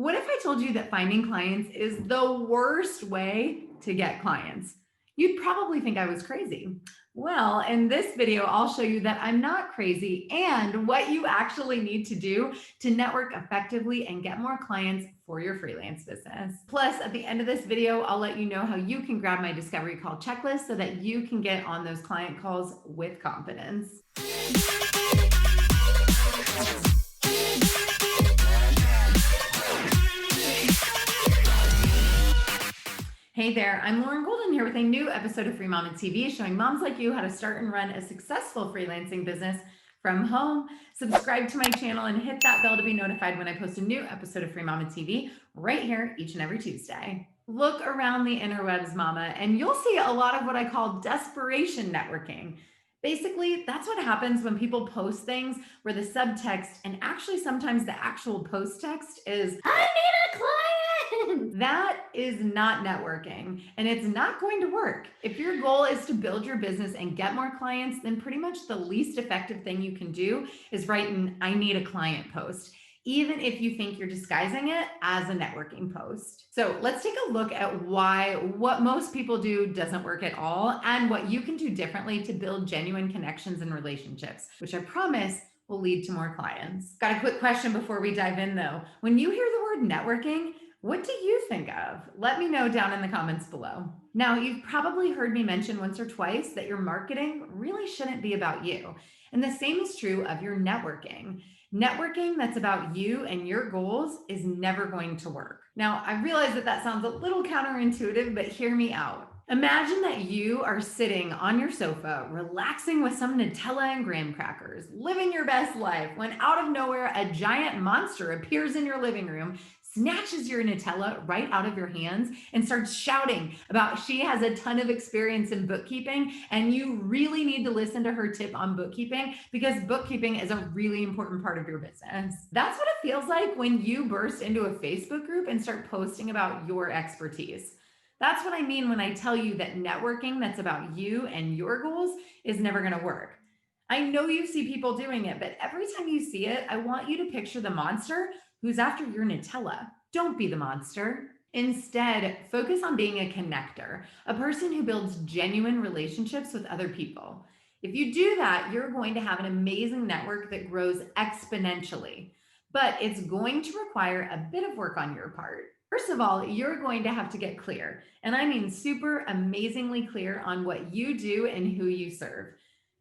What if I told you that finding clients is the worst way to get clients? You'd probably think I was crazy. Well, in this video, I'll show you that I'm not crazy and what you actually need to do to network effectively and get more clients for your freelance business. Plus, at the end of this video, I'll let you know how you can grab my discovery call checklist so that you can get on those client calls with confidence. Hey there, I'm Lauren Golden here with a new episode of Free Mom and TV showing moms like you how to start and run a successful freelancing business from home. Subscribe to my channel and hit that bell to be notified when I post a new episode of Free Mom and TV right here each and every Tuesday. Look around the interwebs, mama, and you'll see a lot of what I call desperation networking. Basically, that's what happens when people post things where the subtext and actually sometimes the actual post text is, I need a client. That is not networking and it's not going to work. If your goal is to build your business and get more clients, then pretty much the least effective thing you can do is write an I need a client post, even if you think you're disguising it as a networking post. So let's take a look at why what most people do doesn't work at all and what you can do differently to build genuine connections and relationships, which I promise will lead to more clients. Got a quick question before we dive in though. When you hear the word networking, what do you think of? Let me know down in the comments below. Now, you've probably heard me mention once or twice that your marketing really shouldn't be about you. And the same is true of your networking. Networking that's about you and your goals is never going to work. Now, I realize that sounds a little counterintuitive, but hear me out. Imagine that you are sitting on your sofa, relaxing with some Nutella and graham crackers, living your best life, when out of nowhere, a giant monster appears in your living room, snatches your Nutella right out of your hands and starts shouting about she has a ton of experience in bookkeeping and you really need to listen to her tip on bookkeeping because bookkeeping is a really important part of your business. That's what it feels like when you burst into a Facebook group and start posting about your expertise. That's what I mean when I tell you that networking that's about you and your goals is never going to work. I know you see people doing it, but every time you see it, I want you to picture the monster who's after your Nutella. Don't be the monster. Instead, focus on being a connector, a person who builds genuine relationships with other people. If you do that, you're going to have an amazing network that grows exponentially, but it's going to require a bit of work on your part. First of all, you're going to have to get clear, and I mean super amazingly clear on what you do and who you serve.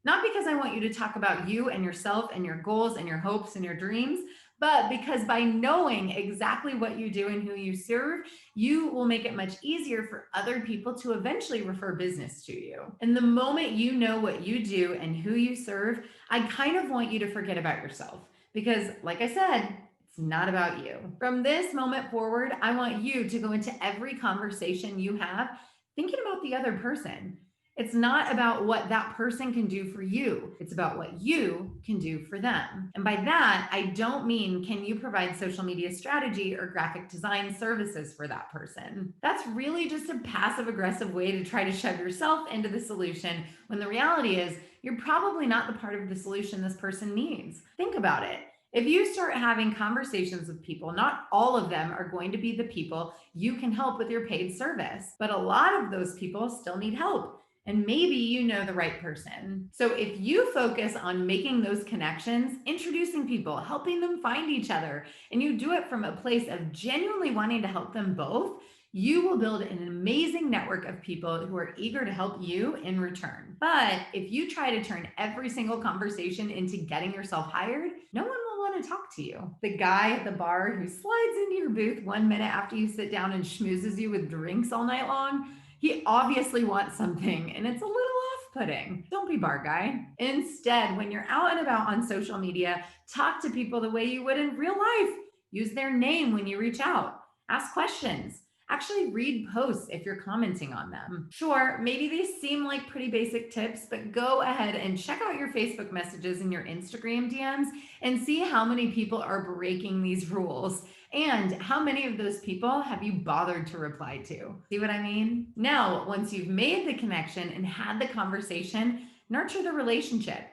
Not because I want you to talk about you and yourself and your goals and your hopes and your dreams, but because by knowing exactly what you do and who you serve, you will make it much easier for other people to eventually refer business to you. And the moment you know what you do and who you serve, I kind of want you to forget about yourself because, like I said, it's not about you. From this moment forward, I want you to go into every conversation you have thinking about the other person. It's not about what that person can do for you. It's about what you can do for them. And by that, I don't mean, can you provide social media strategy or graphic design services for that person? That's really just a passive aggressive way to try to shove yourself into the solution when the reality is you're probably not the part of the solution this person needs. Think about it. If you start having conversations with people, not all of them are going to be the people you can help with your paid service, but a lot of those people still need help. And maybe you know the right person. So if you focus on making those connections, introducing people, helping them find each other, and you do it from a place of genuinely wanting to help them both, you will build an amazing network of people who are eager to help you in return. But if you try to turn every single conversation into getting yourself hired, no one will want to talk to you. The guy at the bar who slides into your booth 1 minute after you sit down and schmoozes you with drinks all night long, he obviously wants something and it's a little off-putting. Don't be bar guy. Instead, when you're out and about on social media, talk to people the way you would in real life. Use their name when you reach out. Ask questions. Actually read posts if you're commenting on them. Sure, maybe they seem like pretty basic tips, but go ahead and check out your Facebook messages and your Instagram DMs and see how many people are breaking these rules. And how many of those people have you bothered to reply to? See what I mean? Now, once you've made the connection and had the conversation, nurture the relationship.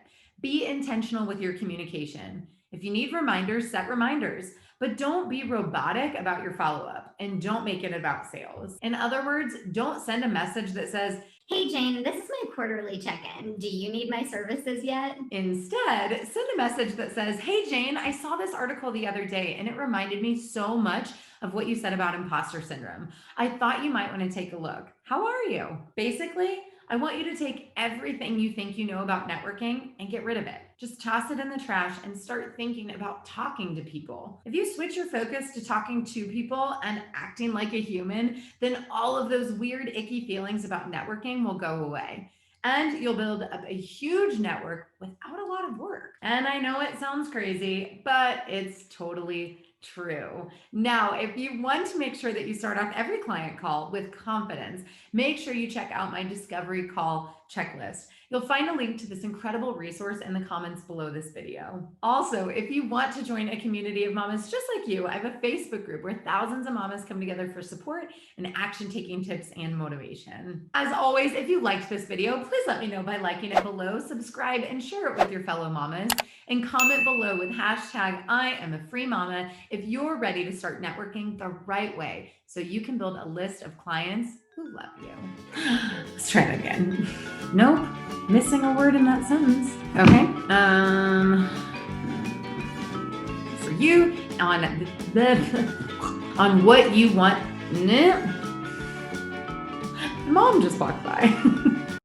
Be intentional with your communication. If you need reminders, set reminders. but don't be robotic about your follow-up and don't make it about sales. In other words, don't send a message that says, "Hey Jane, this is my quarterly check-in. Do you need my services yet?" Instead, send a message that says, "Hey Jane, I saw this article the other day and it reminded me so much of what you said about imposter syndrome. I thought you might want to take a look. How are you?" Basically, I want you to take everything you think you know about networking and get rid of it. Just toss it in the trash and start thinking about talking to people. If you switch your focus to talking to people and acting like a human, then all of those weird, icky feelings about networking will go away. And you'll build up a huge network without a lot of work. And I know it sounds crazy, but it's totally true. Now, if you want to make sure that you start off every client call with confidence, make sure you check out my discovery call checklist. You'll find a link to this incredible resource in the comments below this video. Also, if you want to join a community of mamas just like you, I have a Facebook group where thousands of mamas come together for support and action-taking tips and motivation. As always, if you liked this video, please let me know by liking it below, subscribe, and share it with your fellow mamas, and comment below with hashtag I am a free mama if you're ready to start networking the right way so you can build a list of clients who love you. Let's try that again. Nope, missing a word in that sentence. Okay. For you on what you want. Mom just walked by.